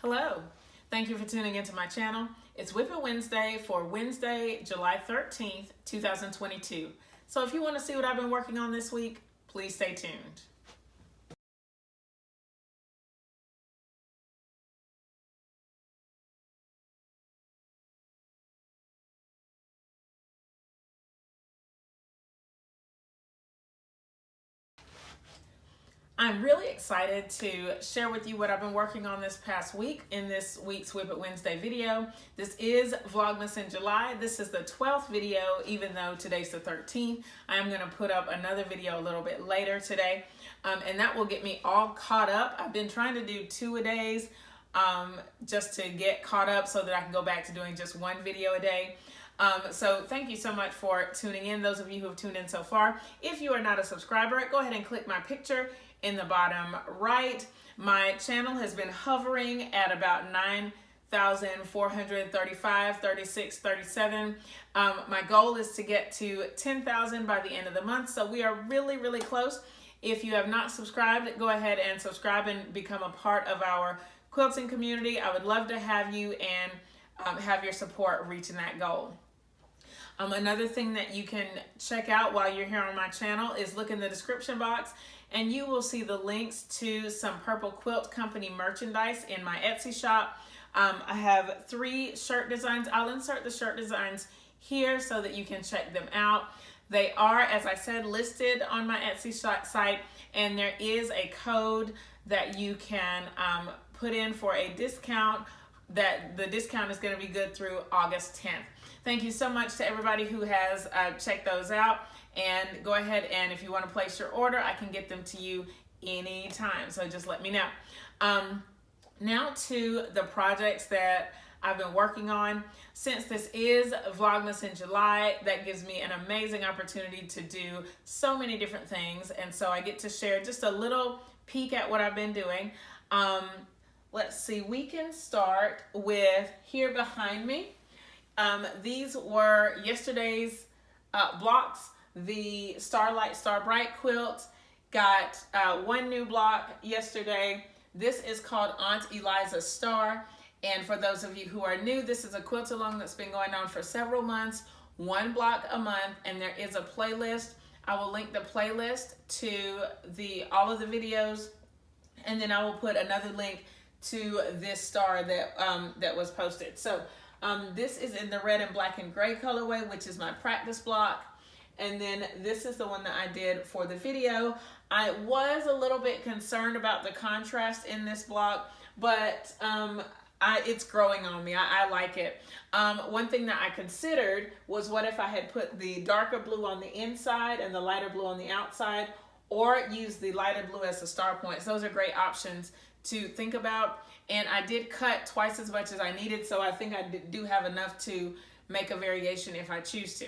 Hello, thank you for tuning into my channel. It's WIP Wednesday for Wednesday, July 13th, 2022. So if you want to see what I've been working on this week, please stay tuned. I'm really excited to share with you what I've been working on this past week in this week's WIP Wednesday video. This is Vlogmas in July. This is the 12th video, even though today's the 13th. I am going to put up another video a little bit later today, and that will get me all caught up. I've been trying to do 2 a days just to get caught up so that I can go back to doing just 1 video a day. So thank you so much for tuning in, those of you who have tuned in so far. If you are not a subscriber, go ahead and click my picture in the bottom right. My channel has been hovering at about 9,435, 36, 37. My goal is to get to 10,000 by the end of the month, so we are really close. If you have not subscribed, go ahead and subscribe and become a part of our quilting community. I would love to have you and have your support reaching that goal. Another thing that you can check out while you're here on my channel is look in the description box and you will see the links to some Purple Quilt Company merchandise in my Etsy shop. I have 3 shirt designs. I'll insert the shirt designs here so that you can check them out. They are, as I said, listed on my Etsy site, and there is a code that you can put in for a discount. That the discount is going to be good through August 10th. Thank you so much to everybody who has checked those out. And go ahead, and if you want to place your order, I can get them to you anytime. So just let me know. Now to the projects that I've been working on. Since this is Vlogmas in July, that gives me an amazing opportunity to do so many different things. And so I get to share just a little peek at what I've been doing. Let's see, we can start with here behind me. These were yesterday's blocks. The Starlight Star Bright quilt got 1 new block yesterday. This is called Aunt Eliza's Star. And for those of you who are new, this is a quilt along that's been going on for several months, 1 block a month, and there is a playlist. I will link the playlist to all of the videos, and then I will put another link to this star that that was posted. So this is in the red and black and gray colorway, which is my practice block. And then this is the one that I did for the video. I was a little bit concerned about the contrast in this block, but it's growing on me. I like it. One thing that I considered was, what if I had put the darker blue on the inside and the lighter blue on the outside, or use the lighter blue as the star points. Those are great options to think about. And I did cut twice as much as I needed, so I think I do have enough to make a variation if I choose to.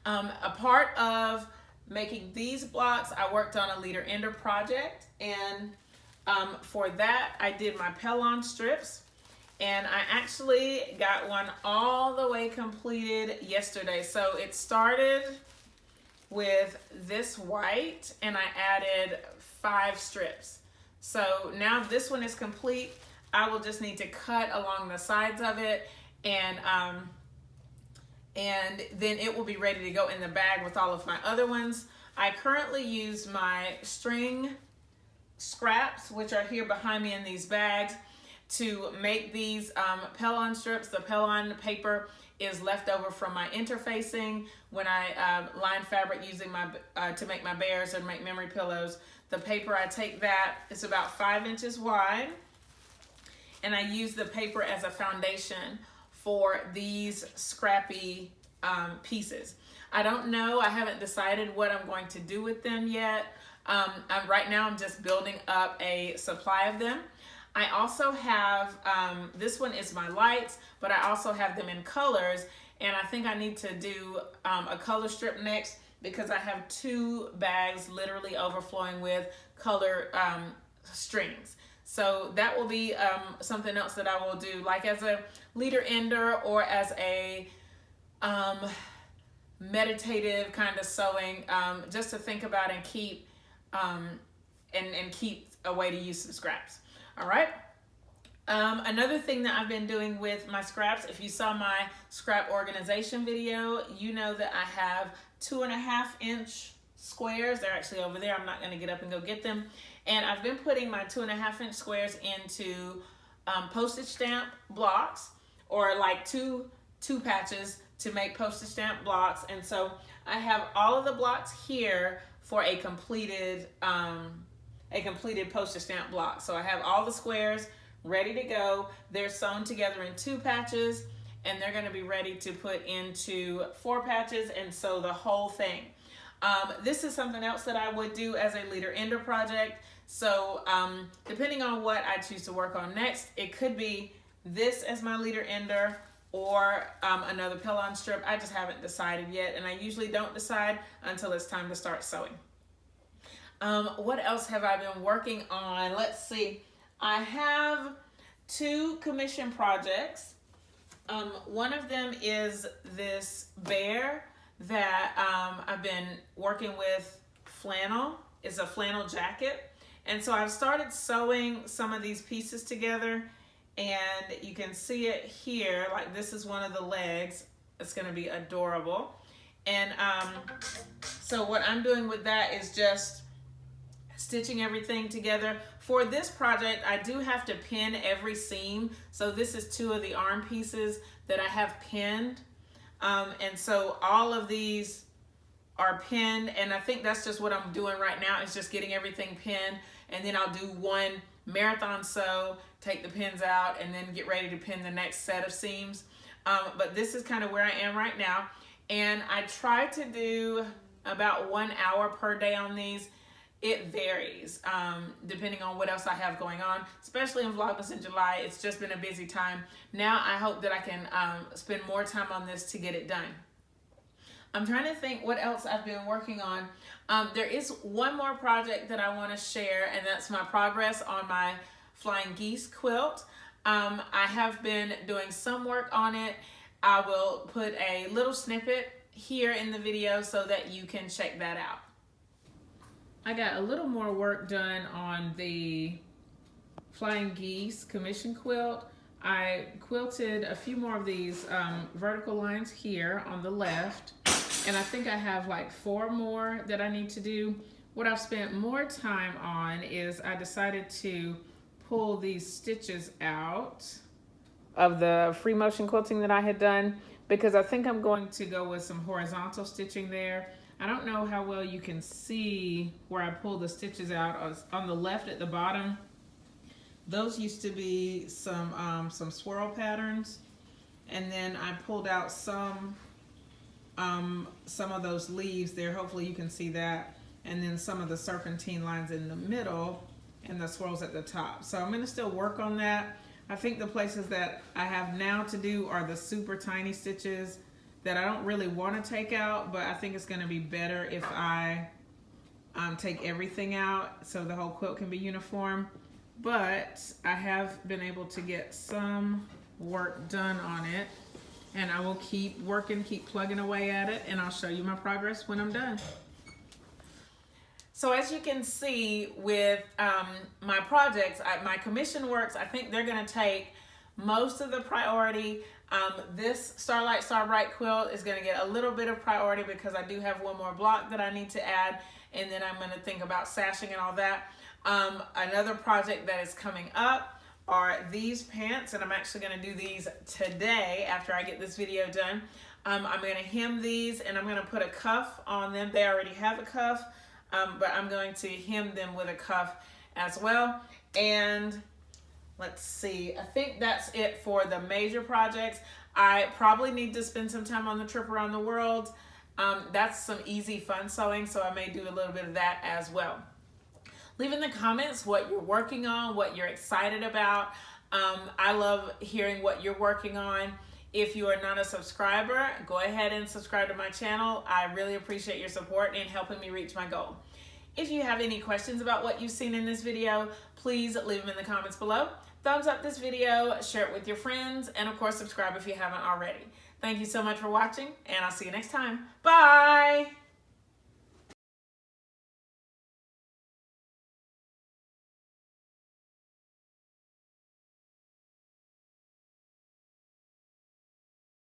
A part of making these blocks, I worked on a leader ender project, and for that I did my pellon strips, and I actually got one all the way completed yesterday. So it started with this white and I added 5 strips. So now this one is complete. I will just need to cut along the sides of it, and then it will be ready to go in the bag with all of my other ones. I currently use my string scraps, which are here behind me in these bags, to make these pellon strips. The pellon paper is left over from my interfacing when I line fabric using my to make my bears and make memory pillows. The paper, I take that, it's about 5 inches wide, and I use the paper as a foundation for these scrappy pieces. I don't know, I haven't decided what I'm going to do with them yet. Right now I'm just building up a supply of them. I also have, this one is my lights, but I also have them in colors, and I think I need to do a color strip next, because I have 2 bags literally overflowing with color strings. So that will be something else that I will do, like as a leader ender or as a meditative kind of sewing, just to think about and keep and keep a way to use some scraps. All right. Another thing that I've been doing with my scraps, if you saw my scrap organization video, you know that I have 2.5-inch squares. They're actually over there. I'm not going to get up and go get them. And I've been putting my 2.5-inch squares into postage stamp blocks, or like two patches to make postage stamp blocks. And so I have all of the blocks here for a completed postage stamp block. So I have all the squares ready to go. They're sewn together in 2 patches, and they're going to be ready to put into 4 patches and sew the whole thing. This is something else that I would do as a leader ender project. So depending on what I choose to work on next, it could be this as my leader ender, or another pellon strip. I just haven't decided yet, and I usually don't decide until it's time to start sewing. What else have I been working on? Let's see. I have 2 commission projects. One of them is this bear that I've been working with flannel. It's a flannel jacket. And so I've started sewing some of these pieces together, and you can see it here. Like, this is one of the legs. It's going to be adorable. And so what I'm doing with that is just stitching everything together. For this project, I do have to pin every seam. So this is 2 of the arm pieces that I have pinned. And so all of these are pinned, and I think that's just what I'm doing right now, is just getting everything pinned. And then I'll do 1 marathon sew, take the pins out, and then get ready to pin the next set of seams. But this is kind of where I am right now. And I try to do about 1 hour per day on these. It varies depending on what else I have going on, especially in Vlogmas in July. It's just been a busy time. Now I hope that I can spend more time on this to get it done. I'm trying to think what else I've been working on. There is one more project that I want to share, and that's my progress on my Flying Geese quilt. I have been doing some work on it. I will put a little snippet here in the video so that you can check that out. I got a little more work done on the Flying Geese commission quilt. I quilted a few more of these vertical lines here on the left, and I think I have like 4 more that I need to do. What I've spent more time on is I decided to pull these stitches out of the free motion quilting that I had done, because I think I'm going to go with some horizontal stitching there. I don't know how well you can see where I pulled the stitches out. On the left at the bottom, those used to be some swirl patterns, and then I pulled out some of those leaves there. Hopefully you can see that, and then some of the serpentine lines in the middle and the swirls at the top. So I'm going to still work on that. I think the places that I have now to do are the super tiny stitches that I don't really want to take out, but I think it's going to be better if I take everything out so the whole quilt can be uniform. But I have been able to get some work done on it, and I will keep working, keep plugging away at it, and I'll show you my progress when I'm done. So as you can see with my projects, my commission works, I think they're going to take most of the priority. This Starlight Star Bright quilt is going to get a little bit of priority because I do have 1 more block that I need to add, and then I'm going to think about sashing and all that. Another project that is coming up are these pants, and I'm actually going to do these today after I get this video done. I'm going to hem these, and I'm going to put a cuff on them. They already have a cuff, but I'm going to hem them with a cuff as well. And let's see, I think that's it for the major projects. I probably need to spend some time on the trip around the world. That's some easy, fun sewing, so I may do a little bit of that as well. Leave in the comments what you're working on, what you're excited about. I love hearing what you're working on. If you are not a subscriber, go ahead and subscribe to my channel. I really appreciate your support in helping me reach my goal. If you have any questions about what you've seen in this video, please leave them in the comments below. Thumbs up this video, share it with your friends, and of course subscribe if you haven't already. Thank you so much for watching, and I'll see you next time. Bye!